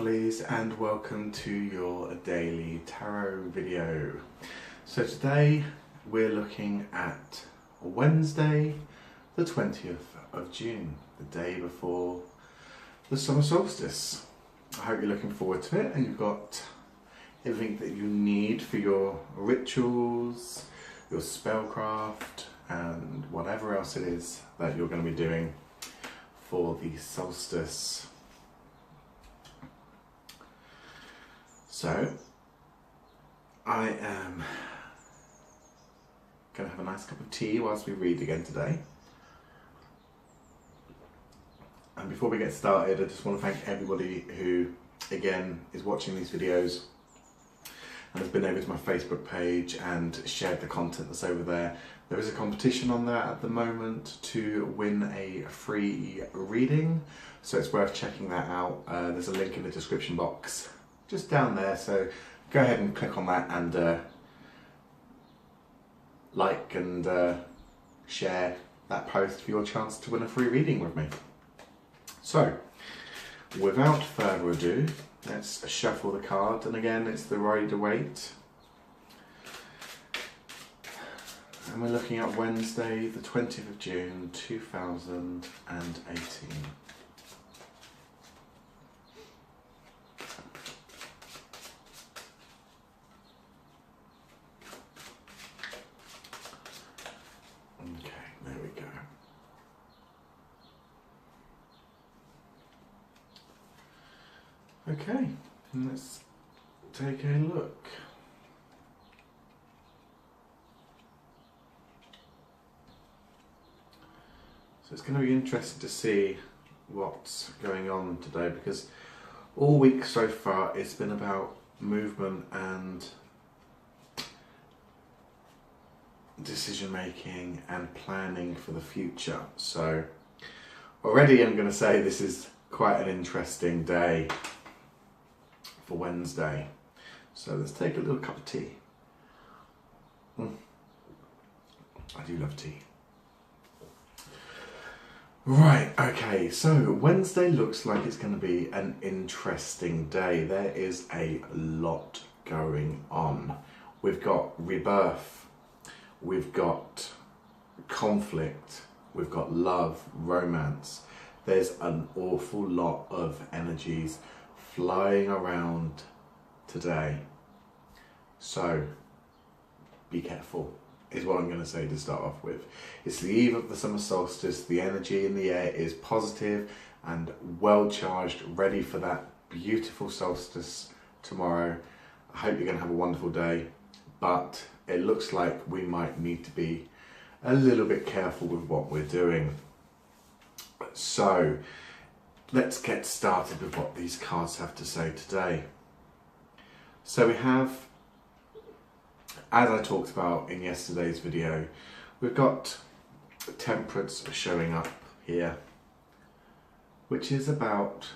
lovelies, and welcome to your daily tarot video. So today we're looking at Wednesday the 20th of June, the day before the summer solstice. I hope you're looking forward to it and you've got everything that you need for your rituals, your spellcraft and whatever else it is that you're going to be doing for the solstice. So I am going to have a nice cup of tea whilst we read again today. And before we get started, I just want to thank everybody who again is watching these videos and has been over to my Facebook page and shared the content that's over there. There is a competition on there at the moment to win a free reading, so it's worth checking that out. There's a link in the description box just down there, so go ahead and click on that and like and share that post for your chance to win a free reading with me. So, without further ado, let's shuffle the card, and again it's the Rider-Waite. And we're looking at Wednesday the 20th of June 2018. Okay, there we go. Okay, let's take a look. So it's going to be interesting to see what's going on today, because all week so far it's been about movement and decision making and planning for the future. So already I'm going to say this is quite an interesting day for Wednesday. So let's take a little cup of tea. I do love tea. Right, okay, so Wednesday looks like it's going to be an interesting day. There is a lot going on. We've got rebirth, we've got conflict, we've got love, romance. There's an awful lot of energies flying around today. So be careful is what I'm going to say to start off with. It's the eve of the summer solstice. The energy in the air is positive and well charged, ready for that beautiful solstice tomorrow. I hope you're going to have a wonderful day, but it looks like we might need to be a little bit careful with what we're doing. So let's get started with what these cards have to say today. So we have, as I talked about in yesterday's video, we've got Temperance showing up here, which is about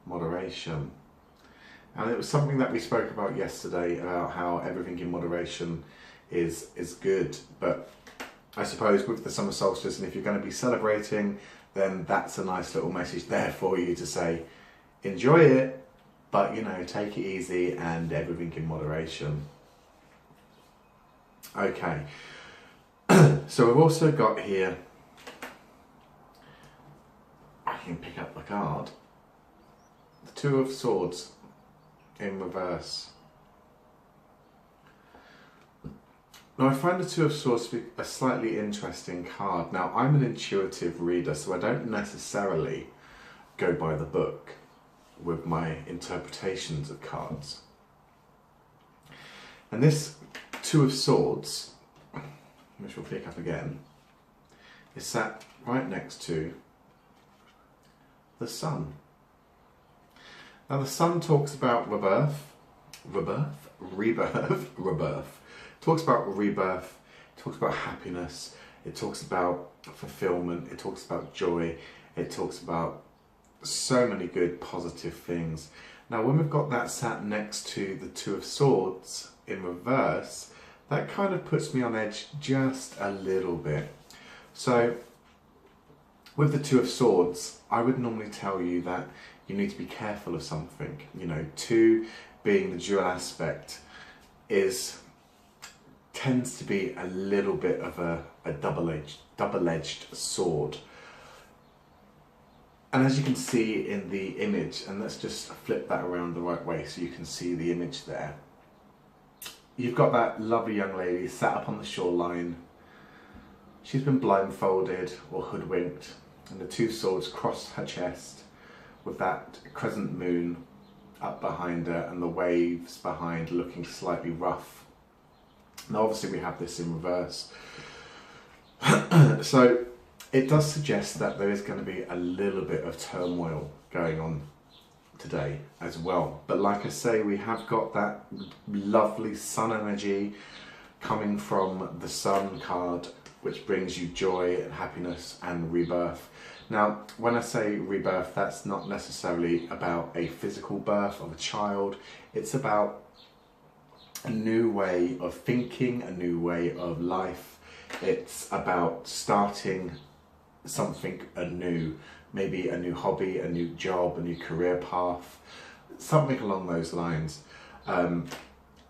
moderation. And it was something that we spoke about yesterday, about how everything in moderation is good. But I suppose with the summer solstice, and if you're going to be celebrating, then that's a nice little message there for you to say, enjoy it, but you know, take it easy and everything in moderation. Okay, so we've also got here, I can pick up the card, the Two of Swords in reverse. Now I find the Two of Swords to be a slightly interesting card. Now I'm an intuitive reader, so I don't necessarily go by the book with my interpretations of cards. And this Two of Swords, which we'll pick up again, is sat right next to the Sun. Now the Sun talks about rebirth, talks about rebirth, it talks about happiness, it talks about fulfillment, it talks about joy, it talks about so many good positive things. Now when we've got that sat next to the Two of Swords in reverse, that kind of puts me on edge just a little bit. So With the Two of Swords, I would normally tell you that you need to be careful of something. You know, two being the dual aspect tends to be a little bit of a double-edged sword. And as you can see in the image, and let's just flip that around the right way so you can see the image there. You've got that lovely young lady sat up on the shoreline. She's been blindfolded or hoodwinked, and the two swords cross her chest with that crescent moon up behind her and the waves behind looking slightly rough. Now obviously we have this in reverse. So it does suggest that there is going to be a little bit of turmoil going on today as well. But like I say, we have got that lovely sun energy coming from the Sun card, which brings you joy and happiness and rebirth. Now, when I say rebirth, that's not necessarily about a physical birth of a child. It's about a new way of thinking, a new way of life. It's about starting something anew, maybe a new hobby, a new job, a new career path, something along those lines.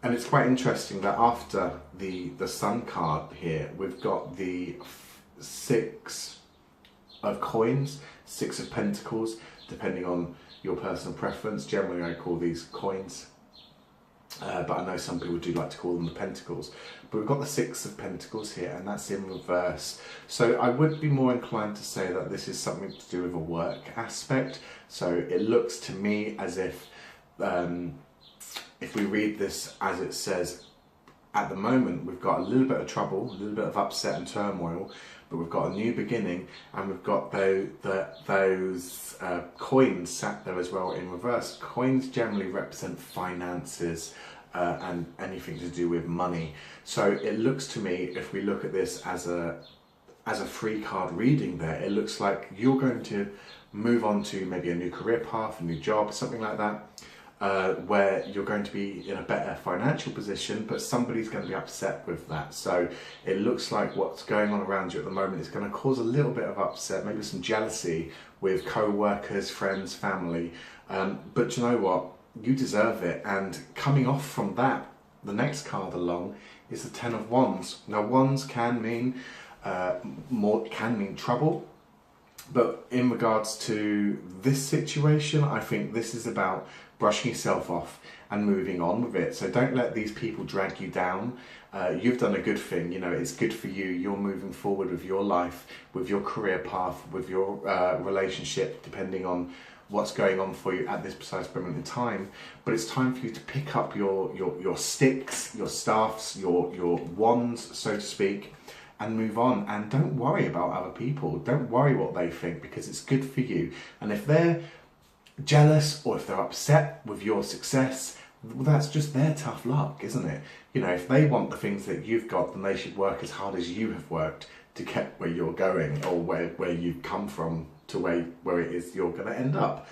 And it's quite interesting that after the Sun card here, we've got the Six of Coins, Six of Pentacles, depending on your personal preference. Generally I call these coins, but I know some people do like to call them the Pentacles. But we've got the Six of Pentacles here, and that's in reverse. So I would be more inclined to say that this is something to do with a work aspect. So it looks to me as if we read this as it says, at the moment we've got a little bit of trouble, a little bit of upset and turmoil, but we've got a new beginning, and we've got those coins sat there as well in reverse. Coins generally represent finances and anything to do with money. So it looks to me, if we look at this as a free card reading there, it looks like you're going to move on to maybe a new career path, a new job, something like that, where you're going to be in a better financial position, but somebody's going to be upset with that. So it looks like what's going on around you at the moment is going to cause a little bit of upset, maybe some jealousy with co-workers, friends, family. But you know what? You deserve it. And coming off from that, the next card along is the Ten of Wands. Now, wands can mean trouble. But in regards to this situation, I think this is about brushing yourself off and moving on with it. So don't let these people drag you down. You've done a good thing, you know, it's good for you. You're moving forward with your life, with your career path, with your relationship, depending on what's going on for you at this precise moment in time. But it's time for you to pick up your sticks, your staffs, your wands, so to speak, and move on. And don't worry about other people. Don't worry what they think, because it's good for you. And if they're jealous or if they're upset with your success, well, that's just their tough luck, isn't it? You know, if they want the things that you've got, then they should work as hard as you have worked to get where you're going, or where you've come from to where it is you're going to end up.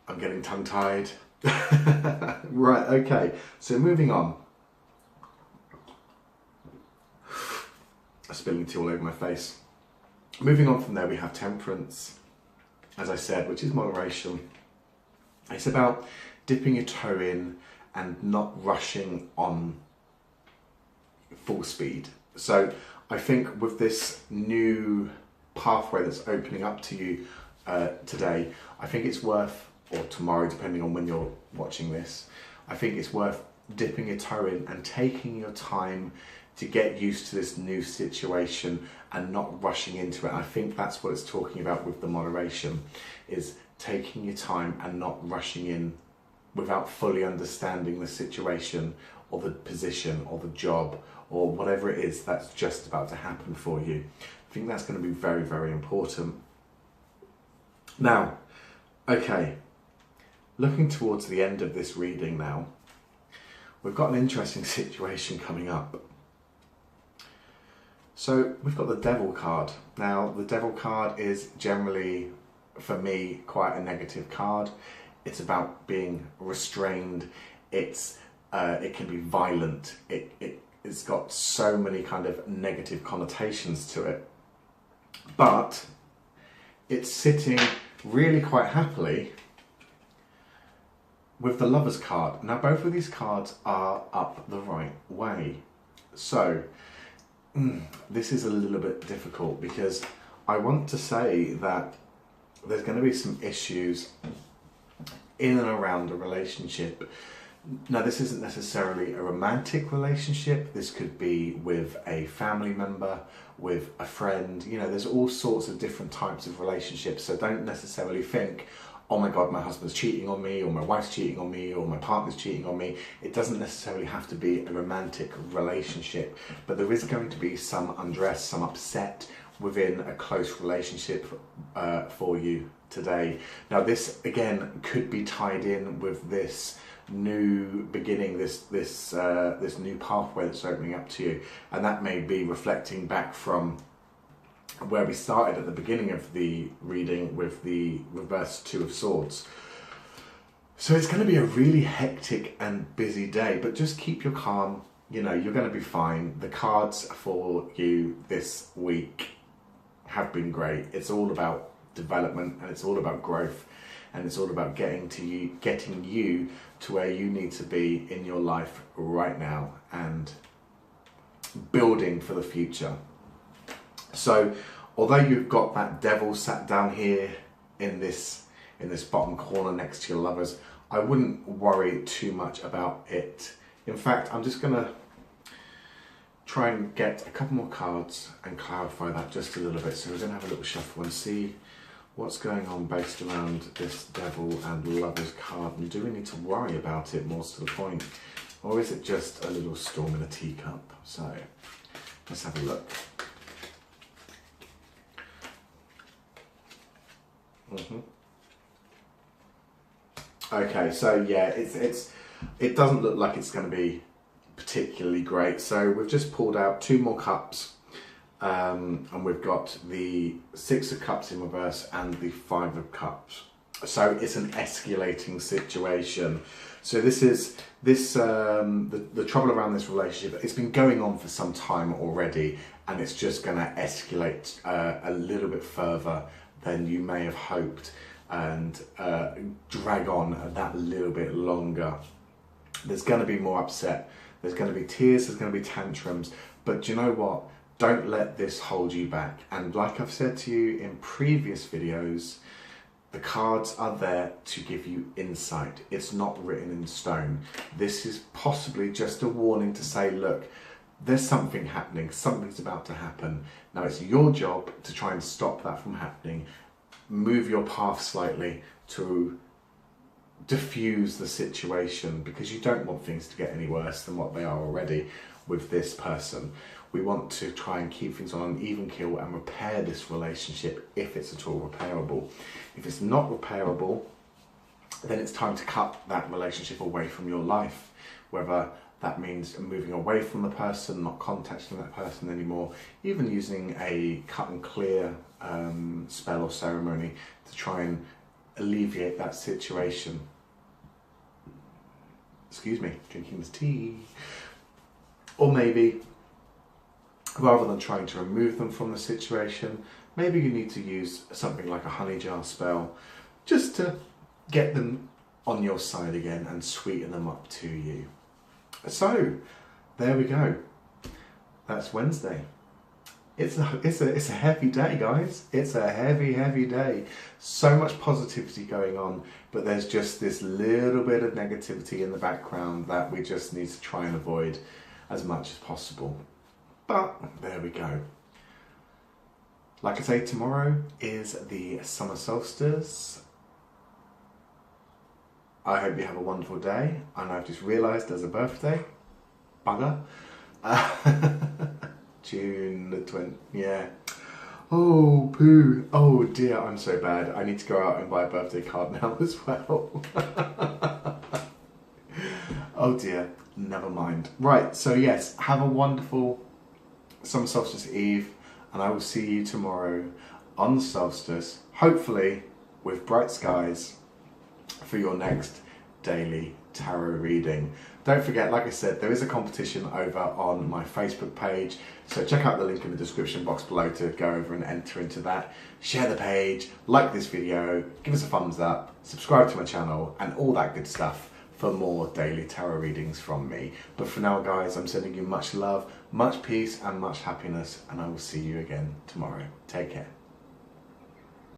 I'm getting tongue-tied. Right, okay, so moving on. Spilling tea all over my face. Moving on from there, we have Temperance, as I said, which is moderation. It's about dipping your toe in and not rushing on full speed. So I think with this new pathway that's opening up to you today, I think it's worth, or tomorrow depending on when you're watching this, I think it's worth dipping your toe in and taking your time to get used to this new situation and not rushing into it. I think that's what it's talking about with the moderation, is taking your time and not rushing in without fully understanding the situation or the position or the job or whatever it is that's just about to happen for you. I think that's going to be very, very important. Now, okay, looking towards the end of this reading now, we've got an interesting situation coming up. So we've got the Devil card. Now, the Devil card is generally, for me, quite a negative card. It's about being restrained. It can be violent. It's got so many kind of negative connotations to it. But it's sitting really quite happily with the Lovers card. Now both of these cards are up the right way. So this is a little bit difficult because I want to say that there's going to be some issues in and around a relationship. Now this isn't necessarily a romantic relationship. This could be with a family member, with a friend. You know, there's all sorts of different types of relationships. So don't necessarily think, oh my God, my husband's cheating on me, or my wife's cheating on me, or my partner's cheating on me. It doesn't necessarily have to be a romantic relationship, but there is going to be some unrest, some upset within a close relationship for you today. Now this again could be tied in with this new beginning, this new pathway that's opening up to you, and that may be reflecting back from where we started at the beginning of the reading with the reverse Two of Swords. So it's going to be a really hectic and busy day, but just keep your calm. You know, you're going to be fine. The cards for you this week have been great. It's all about development, and it's all about growth, and it's all about getting you to where you need to be in your life right now and building for the future. So although you've got that devil sat down here in this bottom corner next to your Lovers, I wouldn't worry too much about it. In fact, I'm just gonna try and get a couple more cards and clarify that just a little bit. So we're gonna have a little shuffle and see what's going on based around this devil and Lovers card, and do we need to worry about it, more to the point, or is it just a little storm in a teacup? So let's have a look. Okay, so yeah, it doesn't look like it's going to be particularly great. So we've just pulled out two more cups, and we've got the Six of Cups in reverse and the Five of Cups. So it's an escalating situation. So this is the trouble around this relationship. It's been going on for some time already, and it's just going to escalate a little bit further than you may have hoped, and drag on that little bit longer. There's going to be more upset. There's going to be tears. There's going to be tantrums. But do you know what? Don't let this hold you back. And like I've said to you in previous videos, the cards are there to give you insight. It's not written in stone. This is possibly just a warning to say, look, there's something happening, something's about to happen. Now it's your job to try and stop that from happening. Move your path slightly to diffuse the situation, because you don't want things to get any worse than what they are already with this person. We want to try and keep things on an even keel and repair this relationship if it's at all repairable. If it's not repairable, then it's time to cut that relationship away from your life, whether that means moving away from the person, not contacting that person anymore, even using a cut and clear spell or ceremony to try and alleviate that situation. Excuse me, drinking this tea. Or maybe, rather than trying to remove them from the situation, maybe you need to use something like a honey jar spell just to get them on your side again and sweeten them up to you. So, there we go. That's Wednesday. It's a heavy day, guys. It's a heavy day. So much positivity going on, but there's just this little bit of negativity in the background that we just need to try and avoid as much as possible. But there we go. Like I say, tomorrow is the summer solstice. I hope you have a wonderful day, and I've just realised there's a birthday. Bugger. June the 20th, yeah. Oh, poo. Oh dear, I'm so bad. I need to go out and buy a birthday card now as well. Oh dear, never mind. Right, so yes, have a wonderful summer solstice eve, and I will see you tomorrow on the solstice, hopefully with bright skies, for your next daily tarot reading. Don't forget, like I said, there is a competition over on my Facebook page, so check out the link in the description box below to go over and enter into that. Share the page, like this video, give us a thumbs up, subscribe to my channel, and all that good stuff for more daily tarot readings from me. But for now, guys, I'm sending you much love, much peace, and much happiness, and I will see you again tomorrow. Take care.